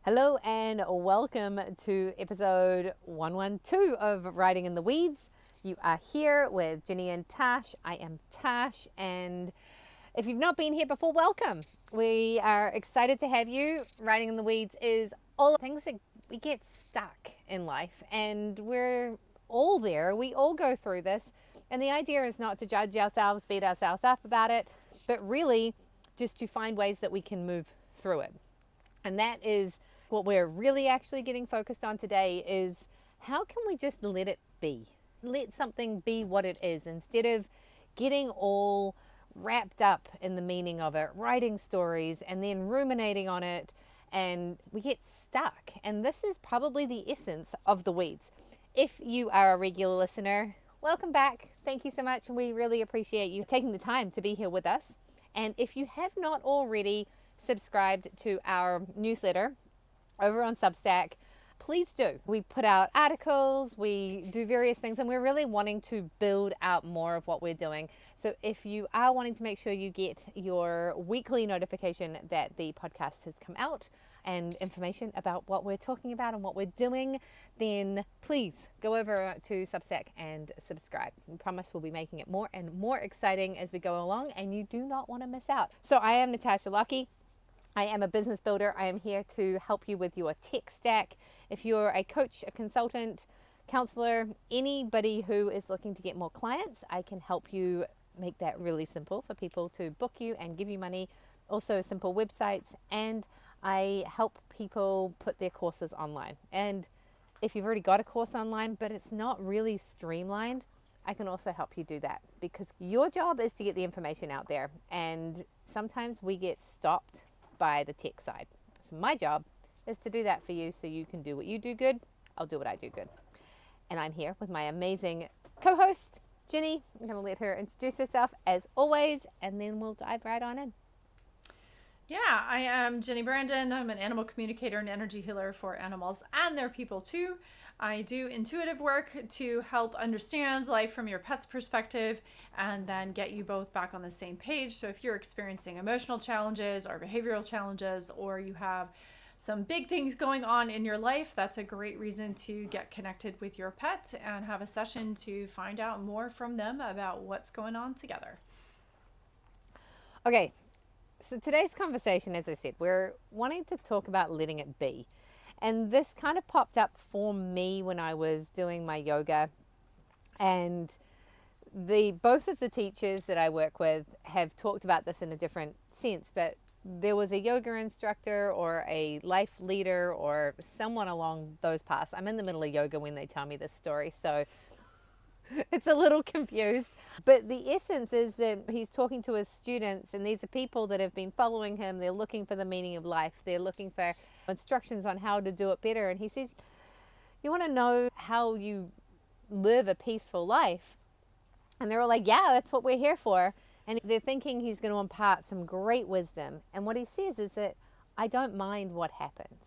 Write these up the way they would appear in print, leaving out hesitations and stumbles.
Hello and welcome to episode 112 of Writing in the Weeds. You are here with Ginny and Tash. I am Tash, and if you've not been here before, welcome. We are excited to have you. Writing in the Weeds is all things that we get stuck in life, and we're all there. We all go through this, and the idea is not to judge ourselves, beat ourselves up about it, but really just to find ways that we can move through it. And that is what we're really actually getting focused on today is how can we just let it be? Let something be what it is instead of getting all wrapped up in the meaning of it, writing stories and then ruminating on it, and we get stuck. And this is probably the essence of the weeds. If you are a regular listener, welcome back. Thank you so much. And we really appreciate you taking the time to be here with us. And if you have not already subscribed to our newsletter over on Substack, please do. We put out articles, we do various things, and we're really wanting to build out more of what we're doing. So if you are wanting to make sure you get your weekly notification that the podcast has come out and information about what we're talking about and what we're doing, then please go over to Substack and subscribe. We promise we'll be making it more and more exciting as we go along, and you do not want to miss out. So I am Natasha Lucky. I am a business builder. I am here to help you with your tech stack. If you're a coach, a consultant, counselor, anybody who is looking to get more clients, I can help you make that really simple for people to book you and give you money. Also simple websites, and I help people put their courses online. And if you've already got a course online, but it's not really streamlined, I can also help you do that, because your job is to get the information out there. And sometimes we get stopped by the tech side. So my job is to do that for you so you can do what you do good. I'll do what I do good. And I'm here with my amazing co-host, Ginny. I'm going to let her introduce herself as always, and then we'll dive right on in. Yeah, I am Jenny Brandon. I'm an animal communicator and energy healer for animals and their people too. I do intuitive work to help understand life from your pet's perspective and then get you both back on the same page. So if you're experiencing emotional challenges or behavioral challenges, or you have some big things going on in your life, that's a great reason to get connected with your pet and have a session to find out more from them about what's going on together. Okay, so today's conversation, as I said, we're wanting to talk about letting it be. And this kind of popped up for me when I was doing my yoga. And both of the teachers that I work with have talked about this in a different sense, but there was a yoga instructor or a life leader or someone along those paths. I'm in the middle of yoga when they tell me this story, so it's a little confused. But the essence is that he's talking to his students, and these are people that have been following him. They're looking for the meaning of life. They're looking for instructions on how to do it better. And he says, you want to know how you live a peaceful life? And they're all like, yeah, that's what we're here for. And they're thinking he's going to impart some great wisdom. And what he says is that I don't mind what happens.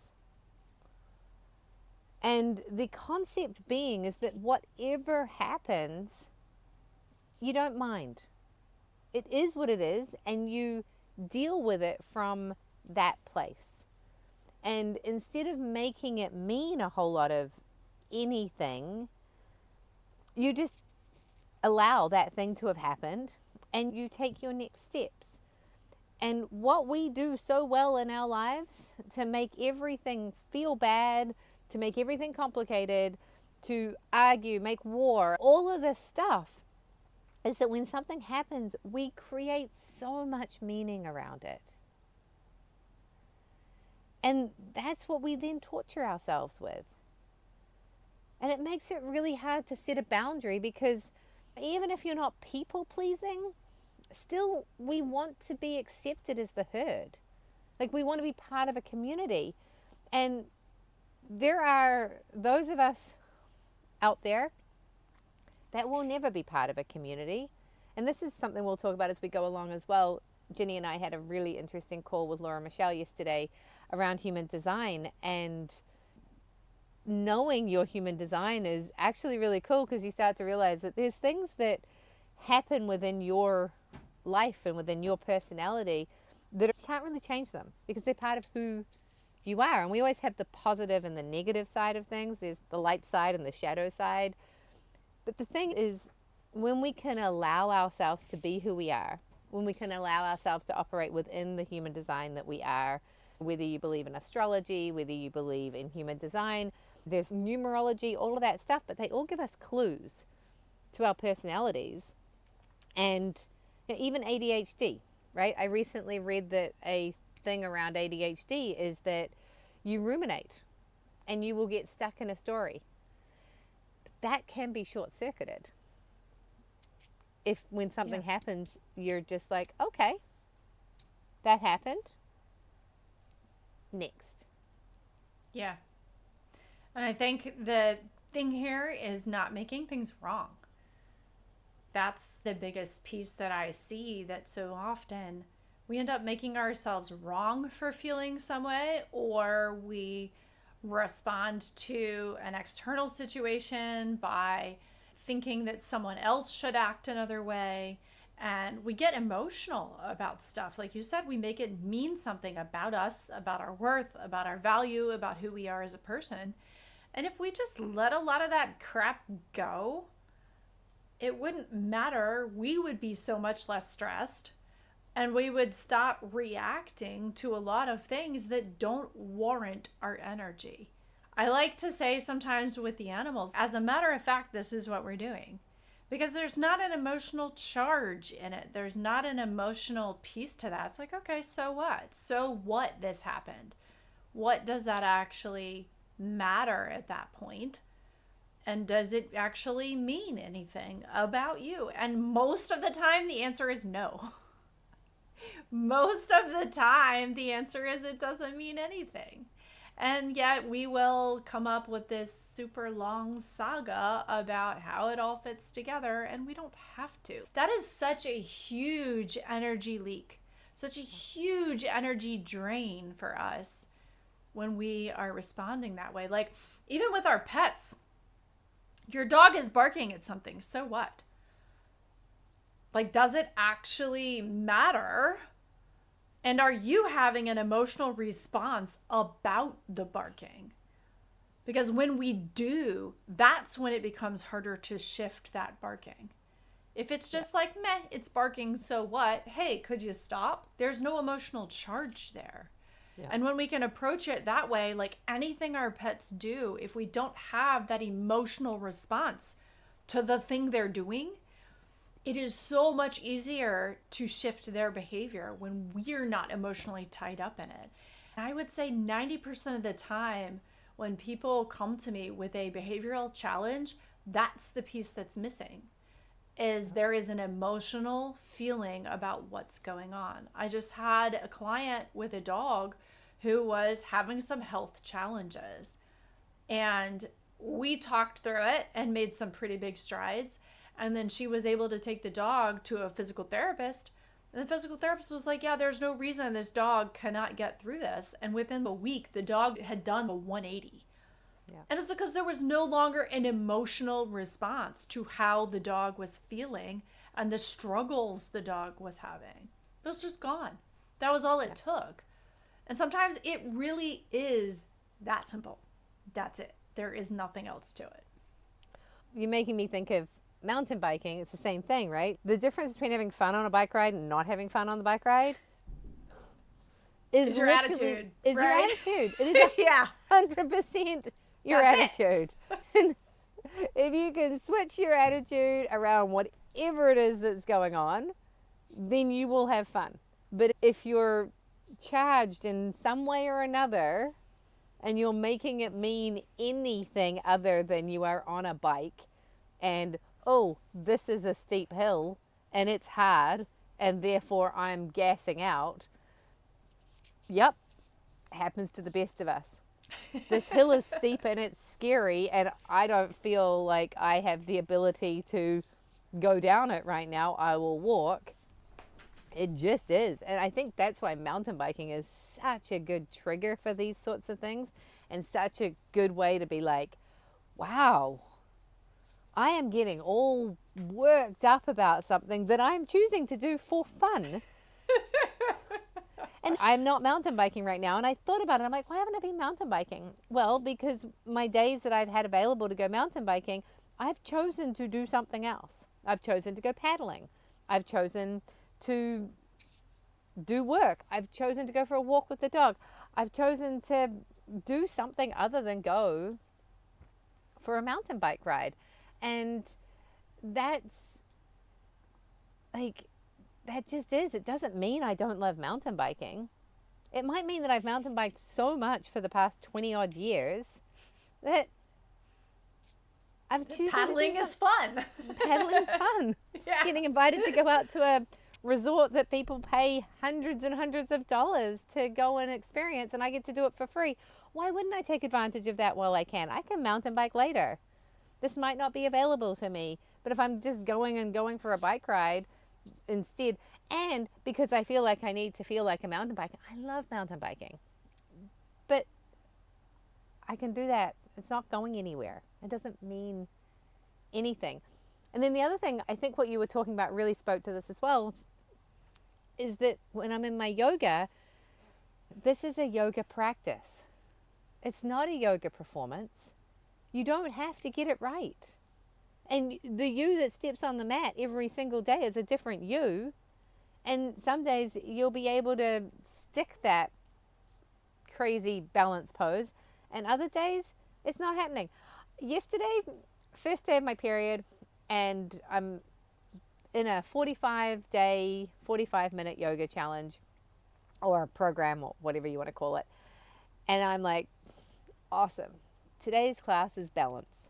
And the concept being is that whatever happens, you don't mind. It is what it is, and you deal with it from that place. And instead of making it mean a whole lot of anything, you just allow that thing to have happened and you take your next steps. And what we do so well in our lives to make everything feel bad, to make everything complicated, to argue, make war, all of this stuff, is that when something happens, we create so much meaning around it. And that's what we then torture ourselves with. And it makes it really hard to set a boundary, because even if you're not people pleasing, still we want to be accepted as the herd. Like, we want to be part of a community. And there are those of us out there that will never be part of a community. And this is something we'll talk about as we go along as well. Ginny and I had a really interesting call with Laura Michelle yesterday around human design, and knowing your human design is actually really cool, because you start to realize that there's things that happen within your life and within your personality that you can't really change them, because they're part of who you are. And we always have the positive and the negative side of things. There's the light side and the shadow side. But the thing is, when we can allow ourselves to be who we are, when we can allow ourselves to operate within the human design that we are, whether you believe in astrology, whether you believe in human design, there's numerology, all of that stuff, but they all give us clues to our personalities. And even ADHD, right? I recently read that a thing around ADHD is that you ruminate and you will get stuck in a story. That can be short-circuited. If when something happens, you're just like, okay, that happened. Next. Yeah. And I think the thing here is not making things wrong. That's the biggest piece that I see, that so often we end up making ourselves wrong for feeling some way, or we respond to an external situation by thinking that someone else should act another way. And we get emotional about stuff. Like you said, we make it mean something about us, about our worth, about our value, about who we are as a person. And if we just let a lot of that crap go, it wouldn't matter. We would be so much less stressed, and we would stop reacting to a lot of things that don't warrant our energy. I like to say sometimes with the animals, as a matter of fact, this is what we're doing. Because there's not an emotional charge in it. There's not an emotional piece to that. It's like, okay, so what? So what this happened? What does that actually matter at that point? And does it actually mean anything about you? And most of the time, the answer is no. Most of the time, the answer is it doesn't mean anything. And yet we will come up with this super long saga about how it all fits together, and we don't have to. That is such a huge energy leak, such a huge energy drain for us when we are responding that way. Like, even with our pets, your dog is barking at something, so what? Like, does it actually matter? And are you having an emotional response about the barking? Because when we do, that's when it becomes harder to shift that barking. If it's just like, meh, it's barking, so what? Hey, could you stop? There's no emotional charge there. Yeah. And when we can approach it that way, like anything our pets do, if we don't have that emotional response to the thing they're doing, it is so much easier to shift their behavior when we're not emotionally tied up in it. And I would say 90% of the time when people come to me with a behavioral challenge, that's the piece that's missing, is there is an emotional feeling about what's going on. I just had a client with a dog who was having some health challenges, and we talked through it and made some pretty big strides. And then she was able to take the dog to a physical therapist. And the physical therapist was like, yeah, there's no reason this dog cannot get through this. And within a week, the dog had done a 180. Yeah. And it's because there was no longer an emotional response to how the dog was feeling and the struggles the dog was having. It was just gone. That was all it took. And sometimes it really is that simple. That's it. There is nothing else to it. You're making me think of mountain biking. It's the same thing, right? The difference between having fun on a bike ride and not having fun on the bike ride is your attitude. Is right? Your attitude. It is yeah. 100% your That's attitude. If you can switch your attitude around whatever it is that's going on, then you will have fun. But if you're charged in some way or another and you're making it mean anything other than you are on a bike and, oh, this is a steep hill and it's hard and therefore I'm gassing out. Yep, happens to the best of us. This hill is steep and it's scary and I don't feel like I have the ability to go down it right now. I will walk. It just is. And I think that's why mountain biking is such a good trigger for these sorts of things and such a good way to be like, wow, I am getting all worked up about something that I'm choosing to do for fun. And I'm not mountain biking right now. And I thought about it. I'm like, why haven't I been mountain biking? Well, because my days that I've had available to go mountain biking, I've chosen to do something else. I've chosen to go paddling. I've chosen to do work. I've chosen to go for a walk with the dog. I've chosen to do something other than go for a mountain bike ride. And that's like, that just is. It doesn't mean I don't love mountain biking. It might mean that I've mountain biked so much for the past 20 odd years that I've chosen Paddling to do is fun. Paddling is fun. Yeah. Getting invited to go out to a resort that people pay hundreds and hundreds of dollars to go and experience, and I get to do it for free. Why wouldn't I take advantage of that while I can? I can mountain bike later. This might not be available to me, but if I'm just going for a bike ride instead, and because I feel like I need to feel like a mountain biker, I love mountain biking, but I can do that. It's not going anywhere. It doesn't mean anything. And then the other thing, I think what you were talking about really spoke to this as well, is that when I'm in my yoga, this is a yoga practice. It's not a yoga performance. You don't have to get it right. And the you that steps on the mat every single day is a different you. And some days you'll be able to stick that crazy balance pose, and other days it's not happening. Yesterday, first day of my period, and I'm in a 45-day, 45-minute yoga challenge or program or whatever you want to call it. And I'm like, awesome. Today's class is balance.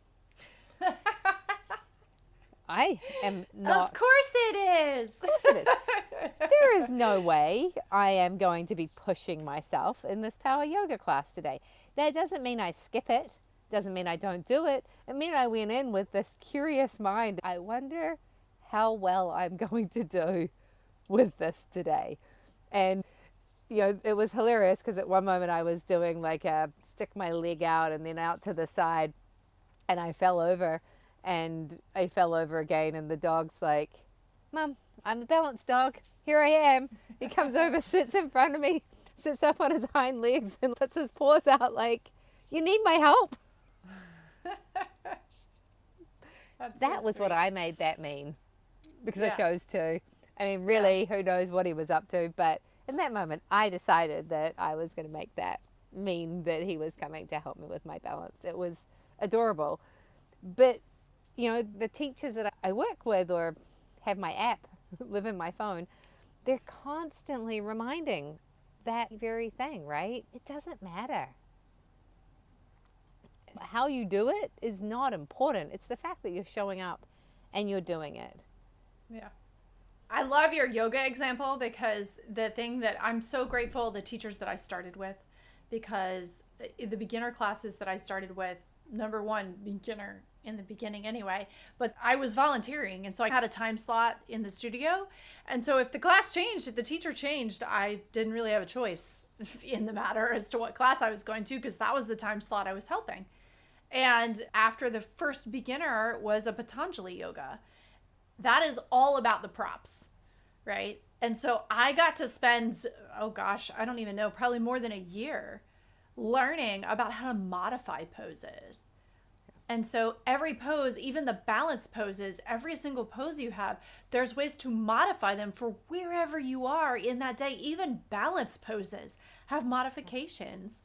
I am not. Of course it is. Of course it is. There is no way I am going to be pushing myself in this power yoga class today. That doesn't mean I skip it. Doesn't mean I don't do it. It means I went in with this curious mind. I wonder how well I'm going to do with this today. And, you know, it was hilarious because at one moment I was doing like a stick my leg out and then out to the side, and I fell over, and I fell over again, and the dog's like, Mom, I'm the balance dog. Here I am. He comes over, sits in front of me, sits up on his hind legs and puts his paws out like, you need my help? That was what I made that mean, because I chose to. I mean, really, who knows what he was up to, but in that moment, I decided that I was going to make that mean that he was coming to help me with my balance. It was adorable. But, you know, the teachers that I work with or have my app live in my phone, they're constantly reminding that very thing, right? It doesn't matter. How you do it is not important. It's the fact that you're showing up and you're doing it. Yeah. I love your yoga example, because the thing that I'm so grateful the teachers that I started with, because the beginner classes that I started with, number one, beginner in the beginning anyway, but I was volunteering, and so I had a time slot in the studio. And so if the class changed, if the teacher changed, I didn't really have a choice in the matter as to what class I was going to, because that was the time slot I was helping. And after the first beginner was a Patanjali yoga. That is all about the props, right? And so I got to spend, oh gosh, I don't even know, probably more than a year learning about how to modify poses. And so every pose, even the balance poses, every single pose you have, there's ways to modify them for wherever you are in that day. Even balance poses have modifications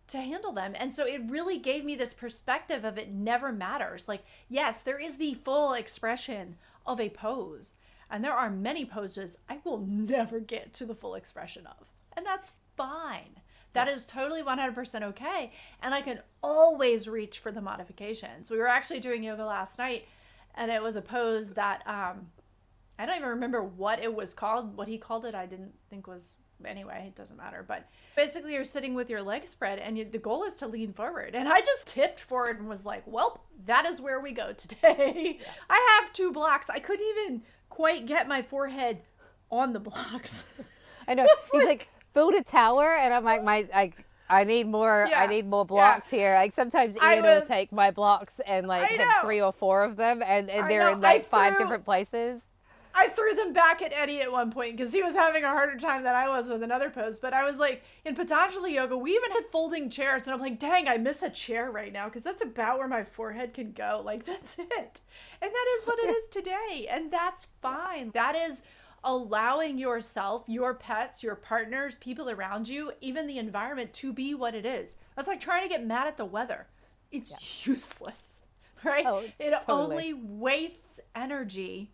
to handle them. And so it really gave me this perspective of it never matters. Like, yes, there is the full expression of a pose, and there are many poses I will never get to the full expression of, and that's fine. That is totally 100% okay. And I can always reach for the modifications. We were actually doing yoga last night, and it was a pose that I don't even remember what it was called. What he called it, I didn't think was, anyway, it doesn't matter. But basically you're sitting with your legs spread, and the goal is to lean forward. And I just tipped forward and was like, well, that is where we go today. Yeah. I have 2 blocks. I couldn't even quite get my forehead on the blocks. I know. He's like, build a tower, and I'm like, I need more. I need more blocks here. Like sometimes Ian will take my blocks and like have 3 or 4 of them, and they're in like 5 different places. I threw them back at Eddie at one point because he was having a harder time than I was with another pose. But I was like, in Patanjali yoga, we even had folding chairs. And I'm like, dang, I miss a chair right now because that's about where my forehead can go. Like, that's it. And that is what it is today. And that's fine. That is allowing yourself, your pets, your partners, people around you, even the environment to be what it is. That's like trying to get mad at the weather. It's useless, right? Oh, it totally. only wastes energy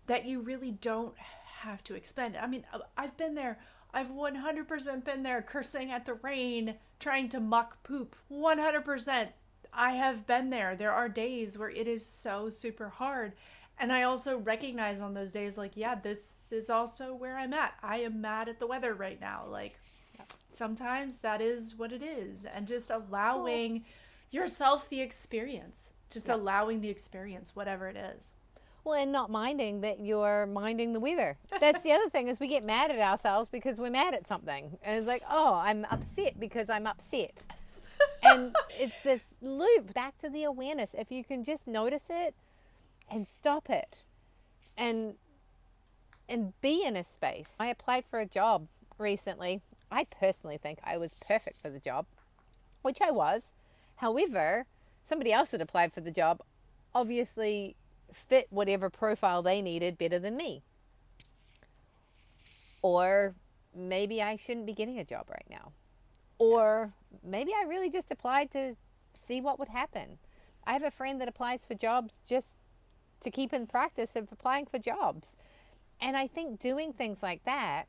that you really don't have to expend. I mean, I've been there. I've 100% been there cursing at the rain, trying to muck poop. 100%. I have been there. There are days where it is so super hard. And I also recognize on those days, like, yeah, this is also where I'm at. I am mad at the weather right now. Like, sometimes that is what it is. And just allowing yourself the experience. Just allowing the experience, whatever it is. Well, and not minding that you're minding the weather. That's the other thing, is we get mad at ourselves because we're mad at something. And it's like, oh, I'm upset because I'm upset. Yes. And it's this loop back to the awareness. If you can just notice it and stop it and be in a space. I applied for a job recently. I personally think I was perfect for the job, which I was. However, somebody else that applied for the job obviously fit whatever profile they needed better than me. Or maybe I shouldn't be getting a job right now. Or maybe I really just applied to see what would happen. I have a friend that applies for jobs just to keep in practice of applying for jobs. And I think doing things like that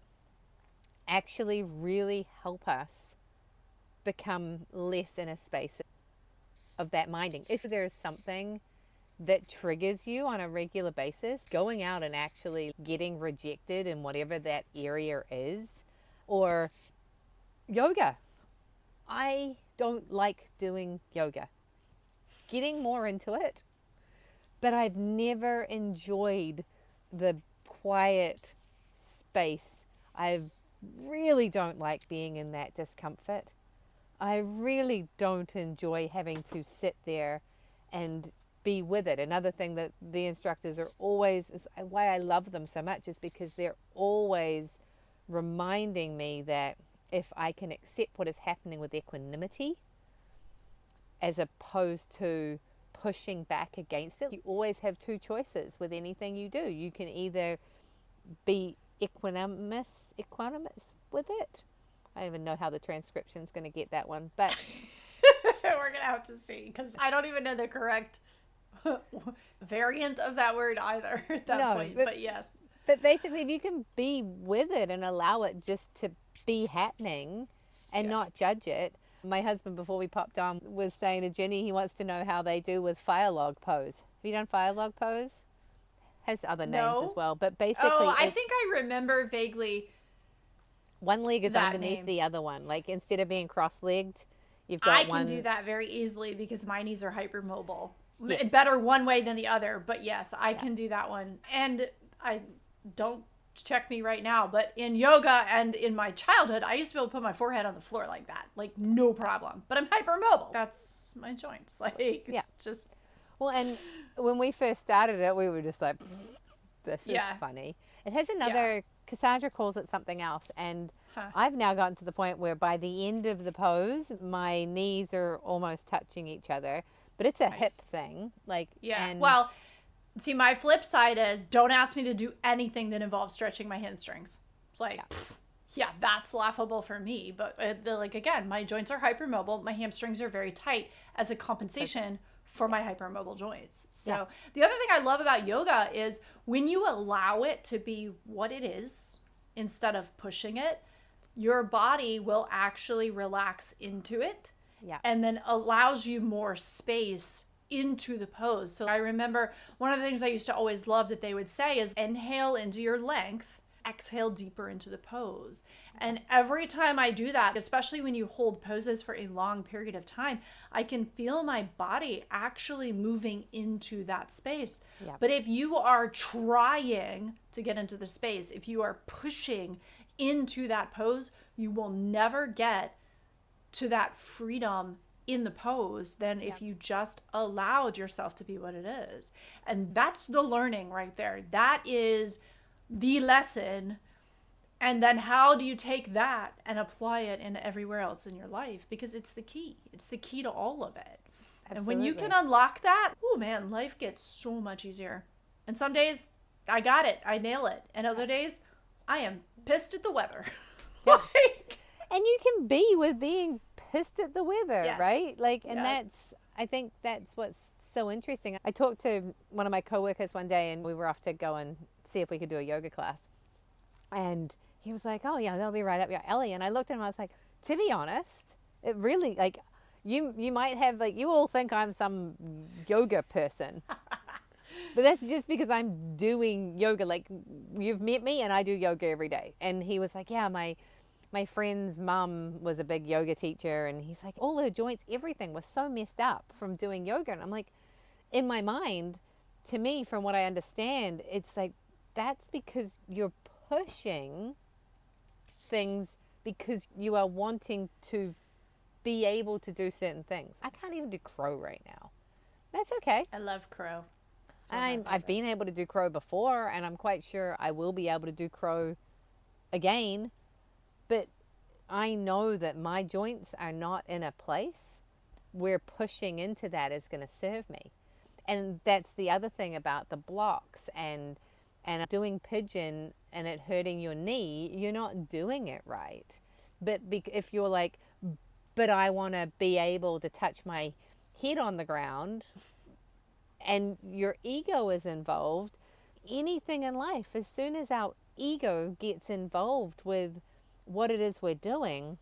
actually really help us become less in a space of that minding. If there's something that triggers you on a regular basis, going out and actually getting rejected in whatever that area is, or yoga. I don't like doing yoga. Getting more into it, but I've never enjoyed the quiet space. I really don't like being in that discomfort. I really don't enjoy having to sit there and be with it. Another thing that the instructors are always, is why I love them so much, is because they're always reminding me that if I can accept what is happening with equanimity as opposed to pushing back against it, you always have two choices with anything you do. You can either be equanimous with it. I don't even know how the transcription's going to get that one, but we're gonna have to see, because I don't even know the correct variant of that word either at that point. But yes. But basically, if you can be with it and allow it just to be happening and not judge it. My husband, before we popped on, was saying to Jenny he wants to know how they do with fire log pose. Have you done fire log pose? Has other names as well, but basically, I think I remember vaguely. One leg is underneath the other one. Like, instead of being cross-legged, you've got one. I can do that very easily because my knees are hypermobile. Yes. Better one way than the other, but yes, I can do that one. And I don't check me right now, but in yoga and in my childhood, I used to be able to put my forehead on the floor like that, like no problem. But I'm hypermobile. That's my joints. Like, it's just. Well, and when we first started it, we were just like, this is funny. It has another, Cassandra calls it something else. And I've now gotten to the point where by the end of the pose, my knees are almost touching each other. But it's a hip thing. Like, and well, see, my flip side is, don't ask me to do anything that involves stretching my hamstrings. Like, that's laughable for me. But like, again, my joints are hypermobile. My hamstrings are very tight as a compensation for my hypermobile joints. So the other thing I love about yoga is when you allow it to be what it is instead of pushing it, your body will actually relax into it. And then allows you more space into the pose. So I remember one of the things I used to always love that they would say is inhale into your length, exhale deeper into the pose. And every time I do that, especially when you hold poses for a long period of time, I can feel my body actually moving into that space. But if you are trying to get into the space, if you are pushing into that pose, you will never get to that freedom in the pose than if you just allowed yourself to be what it is. And that's the learning right there. That is the lesson. And then how do you take that and apply it in everywhere else in your life? Because it's the key. It's the key to all of it. Absolutely. And when you can unlock that, oh man, life gets so much easier. And some days I got it, I nail it. And other days I am pissed at the weather. Yeah. And you can be with being pissed at the weather, Yes. right? Like, and Yes. I think that's what's so interesting. I talked to one of my coworkers one day and we were off to go and see if we could do a yoga class. And he was like, oh yeah, that'll be right up your alley. And I looked at him, I was like, to be honest, it really, like, you might have, like, you all think I'm some yoga person. But that's just because I'm doing yoga. Like, you've met me and I do yoga every day. And he was like, yeah, my friend's mum was a big yoga teacher. And he's like, all her joints, everything was so messed up from doing yoga. And I'm like, in my mind, to me, from what I understand, it's like, that's because you're pushing things because you are wanting to be able to do certain things. I can't even do crow right now. That's okay. I love crow. I've been able to do crow before, and I'm quite sure I will be able to do crow again. But I know that my joints are not in a place where pushing into that is going to serve me. And that's the other thing about the blocks and doing pigeon and it hurting your knee, you're not doing it right. But if you're like, but I want to be able to touch my head on the ground, and your ego is involved, anything in life, as soon as our ego gets involved with what it is we're doing,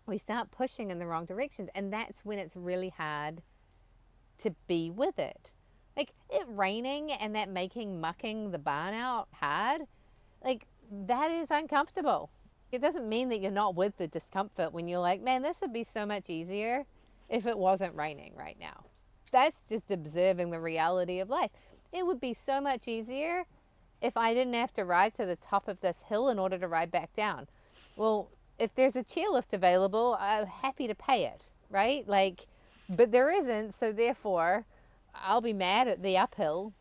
we start pushing in the wrong directions. And that's when it's really hard to be with it. Like, it raining and that making mucking the barn out hard, like, that is uncomfortable. It doesn't mean that you're not with the discomfort when you're like, man, this would be so much easier if it wasn't raining right now. That's just observing the reality of life. It would be so much easier if I didn't have to ride to the top of this hill in order to ride back down. Well, if there's a chairlift available, I'm happy to pay it, right? Like, but there isn't, so therefore I'll be mad at the uphill,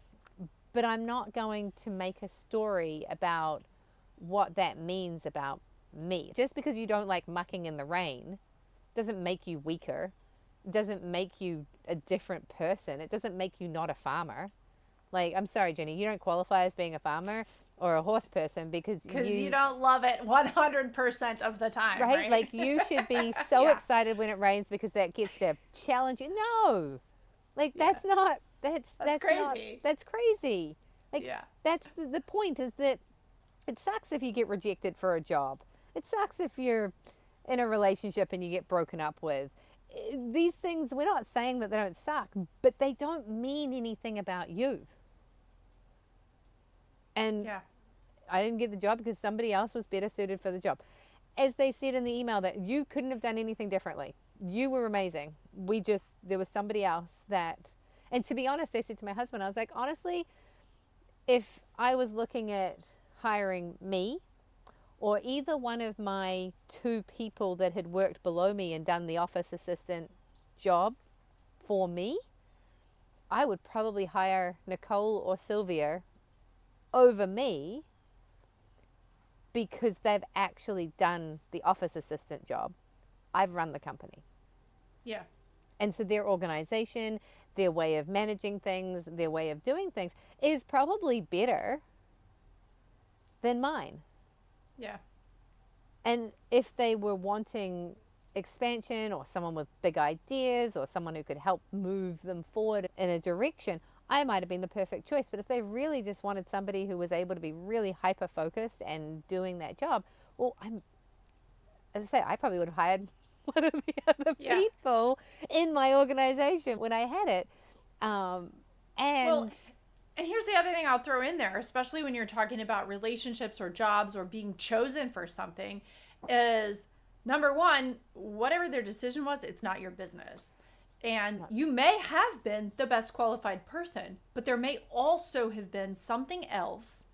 but I'm not going to make a story about what that means about me. Just because you don't like mucking in the rain doesn't make you weaker. It doesn't make you a different person. It doesn't make you not a farmer. Like, I'm sorry, Jenny, you don't qualify as being a farmer or a horse person because you don't love it 100% of the time, right? Like, you should be so excited when it rains because that gets to challenge you. No, like, that's not, that's crazy. That's crazy. Like, that's the point, is that it sucks if you get rejected for a job. It sucks if you're in a relationship and you get broken up with. These things, we're not saying that they don't suck, but they don't mean anything about you. And I didn't get the job because somebody else was better suited for the job. As they said in the email, that you couldn't have done anything differently. You were amazing. There was somebody else that, and to be honest, I said to my husband, I was like, honestly, if I was looking at hiring me or either one of my two people that had worked below me and done the office assistant job for me, I would probably hire Nicole or Sylvia over me because they've actually done the office assistant job. I've run the company. Yeah. And so their organization, their way of managing things, their way of doing things is probably better than mine. Yeah. And if they were wanting expansion or someone with big ideas or someone who could help move them forward in a direction, I might have been the perfect choice. But if they really just wanted somebody who was able to be really hyper focused and doing that job, well, as I say, I probably would have hired one of the other people in my organization when I had it. And here's the other thing I'll throw in there, especially when you're talking about relationships or jobs or being chosen for something, is number one, whatever their decision was, it's not your business. And you may have been the best qualified person, but there may also have been something else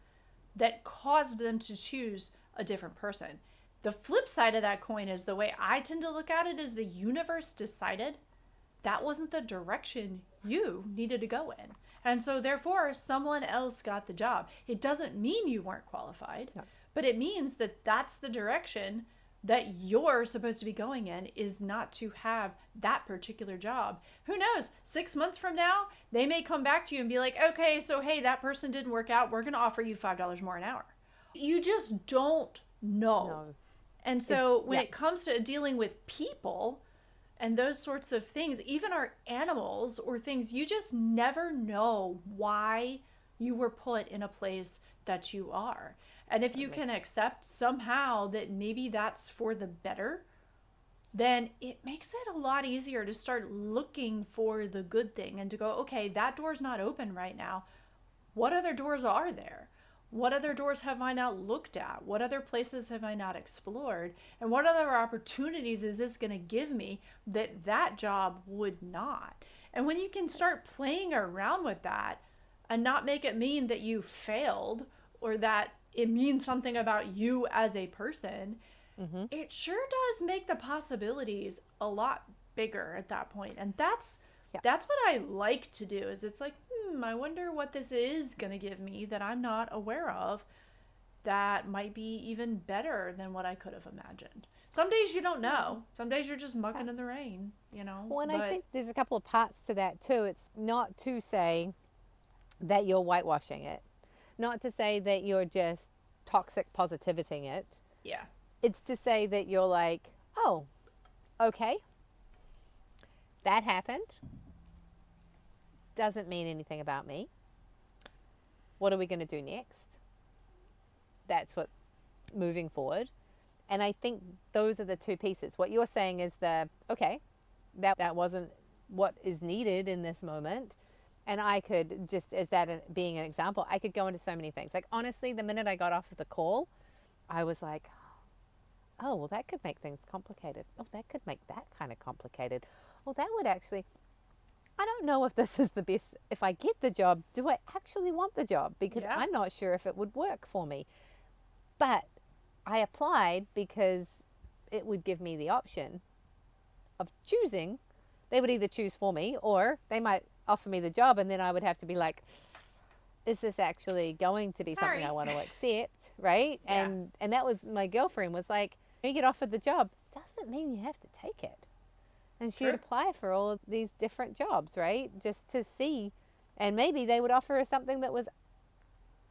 that caused them to choose a different person. The flip side of that coin is, the way I tend to look at it, is the universe decided that wasn't the direction you needed to go in. And so therefore someone else got the job. It doesn't mean you weren't qualified, No. but it means that that's the direction that you're supposed to be going in, is not to have that particular job. Who knows? 6 months from now, they may come back to you and be like, okay, so hey, that person didn't work out. We're going to offer you $5 more an hour. You just don't know. No. And so It's- when yeah. it comes to dealing with people and those sorts of things, even our animals or things, you just never know why you were put in a place that you are. And if you can accept somehow that maybe that's for the better, then it makes it a lot easier to start looking for the good thing and to go, okay, that door's not open right now. What other doors are there? What other doors have I not looked at? What other places have I not explored? And what other opportunities is this going to give me that that job would not? And when you can start playing around with that and not make it mean that you failed or that it means something about you as a person, it sure does make the possibilities a lot bigger at that point. And that's what I like to do. Is it's like, I wonder what this is going to give me that I'm not aware of, that might be even better than what I could have imagined. Some days you don't know. Some days you're just mucking in the rain, you know. Well, and but I think there's a couple of parts to that too. It's not to say that you're whitewashing it, not to say that you're just toxic positivitying it. yeah, It's to say that you're like, oh, okay, that happened. Doesn't mean anything about me. What are we going to do next? That's what moving forward. And I think those are the two pieces. What you're saying is okay, that wasn't what is needed in this moment. And I could just, as that being an example, I could go into so many things. Like, honestly, the minute I got off of the call, I was like, oh, well, that could make things complicated. Oh, that could make that kind of complicated. Well, that would actually, I don't know if this is the best. If I get the job, do I actually want the job? Because Yeah. I'm not sure if it would work for me. But I applied because it would give me the option of choosing. They would either choose for me or they might offer me the job, and then I would have to be like, is this actually going to be something Sorry. I want to accept, right? Yeah. And that was, my girlfriend was like, you get offered the job, doesn't mean you have to take it. And she would Sure. apply for all of these different jobs, right? Just to see. And maybe they would offer her something that was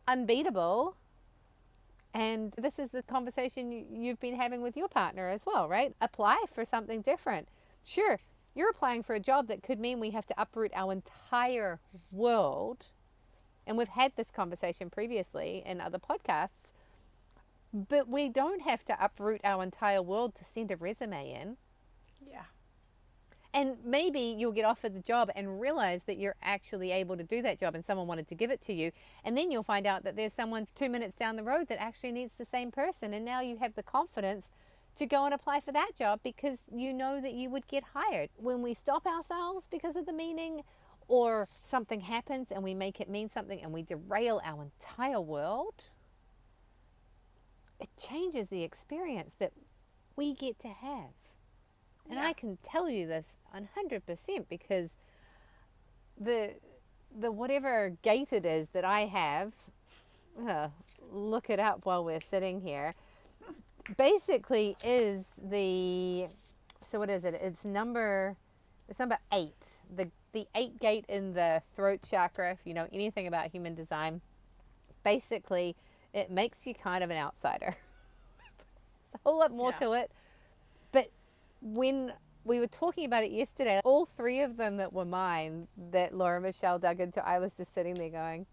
unbeatable. And this is the conversation you've been having with your partner as well, right? Apply for something different. Sure, you're applying for a job that could mean we have to uproot our entire world. And we've had this conversation previously in other podcasts. But we don't have to uproot our entire world to send a resume in. Yeah. And maybe you'll get offered the job and realize that you're actually able to do that job and someone wanted to give it to you. And then you'll find out that there's someone 2 minutes down the road that actually needs the same person. And now you have the confidence to go and apply for that job because you know that you would get hired. When we stop ourselves because of the meaning, or something happens and we make it mean something and we derail our entire world, it changes the experience that we get to have. And Yeah. I can tell you this 100% because the whatever gate it is that I have, look it up while we're sitting here, basically is so what is it? It's number 8. The 8 gate in the throat chakra, if you know anything about human design. Basically, it makes you kind of an outsider. There's a whole lot more to it. But when we were talking about it yesterday, all 3 of them that were mine, that Laura Michelle dug into, I was just sitting there going,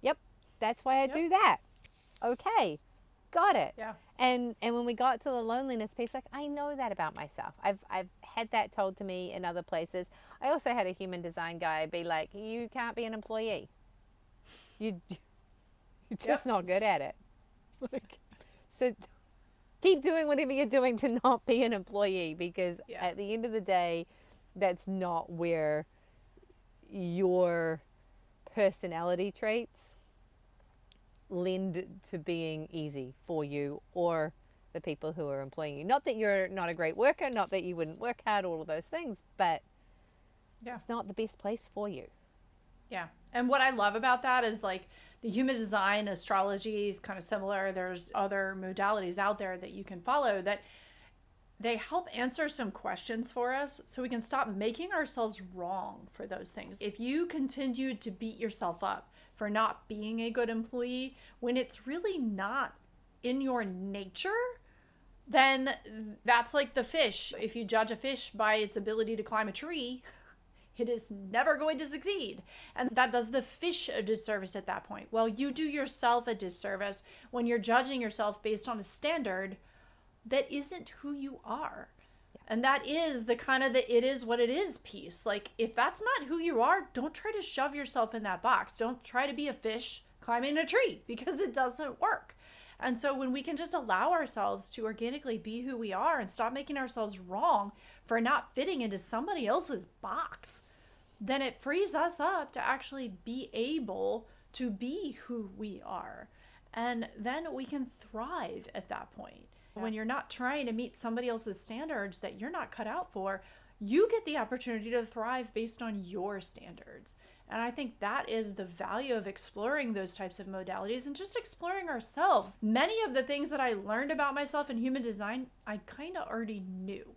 yep, that's why I do that. Okay, got it. Yeah. And when we got to the loneliness piece, like, I know that about myself. I've had that told to me in other places. I also had a human design guy be like, you can't be an employee. You're just not good at it. Like, so keep doing whatever you're doing to not be an employee, because at the end of the day, that's not where your personality traits lend to being easy for you, or the people who are employing you. Not that you're not a great worker, not that you wouldn't work hard, all of those things, but it's not the best place for you. Yeah. And what I love about that is like the human design astrology is kind of similar. There's other modalities out there that you can follow that they help answer some questions for us so we can stop making ourselves wrong for those things. If you continue to beat yourself up for not being a good employee when it's really not in your nature, then that's like the fish. If you judge a fish by its ability to climb a tree, it is never going to succeed. And that does the fish a disservice at that point. Well, you do yourself a disservice when you're judging yourself based on a standard that isn't who you are. And that is the kind of the it is what it is piece. Like, if that's not who you are, don't try to shove yourself in that box. Don't try to be a fish climbing a tree, because it doesn't work. And so when we can just allow ourselves to organically be who we are and stop making ourselves wrong for not fitting into somebody else's box, then it frees us up to actually be able to be who we are. And then we can thrive at that point. When you're not trying to meet somebody else's standards that you're not cut out for, you get the opportunity to thrive based on your standards. And I think that is the value of exploring those types of modalities and just exploring ourselves. Many of the things that I learned about myself in human design, I kind of already knew.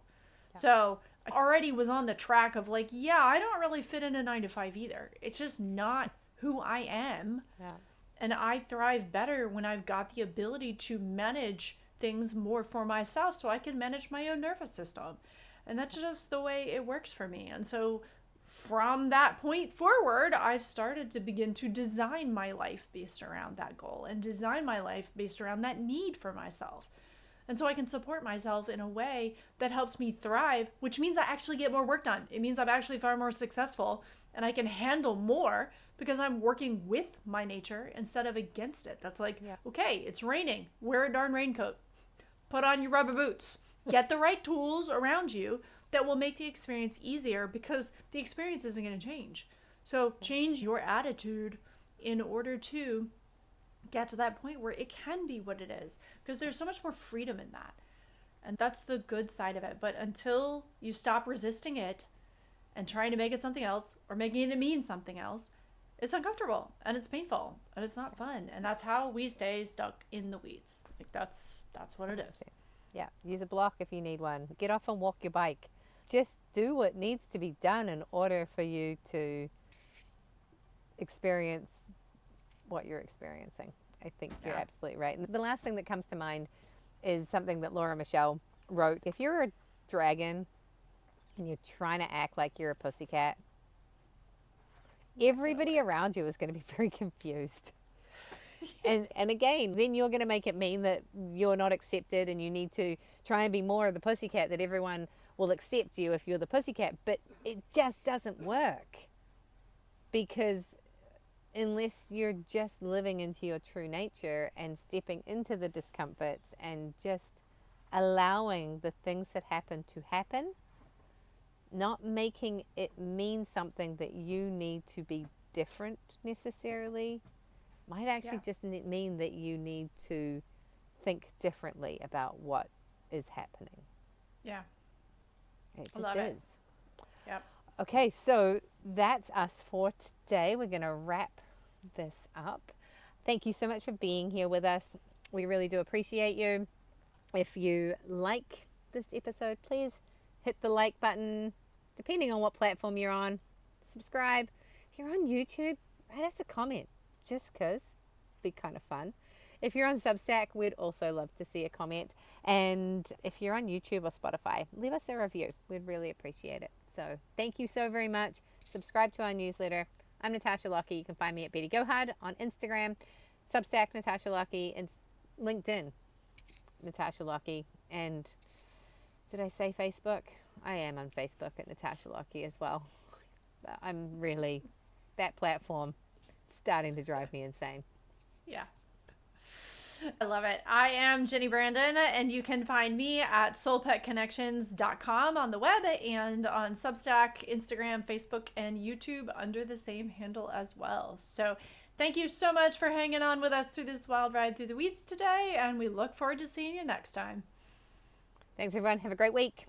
Yeah. So I already was on the track of like, yeah, I don't really fit in a 9 to 5 either. It's just not who I am. Yeah. And I thrive better when I've got the ability to manage things more for myself so I can manage my own nervous system. And that's just the way it works for me. And so from that point forward, I've started to begin to design my life based around that goal and design my life based around that need for myself. And so I can support myself in a way that helps me thrive, which means I actually get more work done. It means I'm actually far more successful and I can handle more because I'm working with my nature instead of against it. That's like, okay, it's raining. Wear a darn raincoat. Put on your rubber boots. Get the right tools around you that will make the experience easier, because the experience isn't going to change. So change your attitude in order to get to that point where it can be what it is, because there's so much more freedom in that. And that's the good side of it. But until you stop resisting it and trying to make it something else or making it mean something else, it's uncomfortable and it's painful and it's not fun. And that's how we stay stuck in the weeds. Like that's what it is. Yeah. Use a block if you need one. Get off and walk your bike. Just do what needs to be done in order for you to experience what you're experiencing. I think you're absolutely right. And the last thing that comes to mind is something that Laura Michelle wrote. If you're a dragon and you're trying to act like you're a pussycat, everybody around you is going to be very confused. And again, then you're going to make it mean that you're not accepted and you need to try and be more of the pussycat, that everyone will accept you if you're the pussycat. But it just doesn't work, because unless you're just living into your true nature and stepping into the discomforts and just allowing the things that happen to happen, not making it mean something that you need to be different necessarily, might actually just mean that you need to think differently about what is happening. Yeah. It just is. Yep. Okay, so that's us for today. We're going to wrap this up. Thank you so much for being here with us. We really do appreciate you. If you like this episode, please hit the like button, depending on what platform you're on. Subscribe. If you're on YouTube, write us a comment, just because it'd be kind of fun. If you're on Substack, we'd also love to see a comment. And if you're on YouTube or Spotify, leave us a review. We'd really appreciate it. So thank you so very much. Subscribe to our newsletter. I'm Natasha Lockie. You can find me at Betty Gohard on Instagram, Substack Natasha Lockie, and LinkedIn Natasha Lockie. And did I say Facebook? I am on Facebook at Natasha Lockie as well. I'm really, that platform starting to drive me insane. Yeah. I love it. I am Jenny Brandon, and you can find me at soulpetconnections.com on the web and on Substack, Instagram, Facebook, and YouTube under the same handle as well. So thank you so much for hanging on with us through this wild ride through the weeds today, and we look forward to seeing you next time. Thanks, everyone. Have a great week.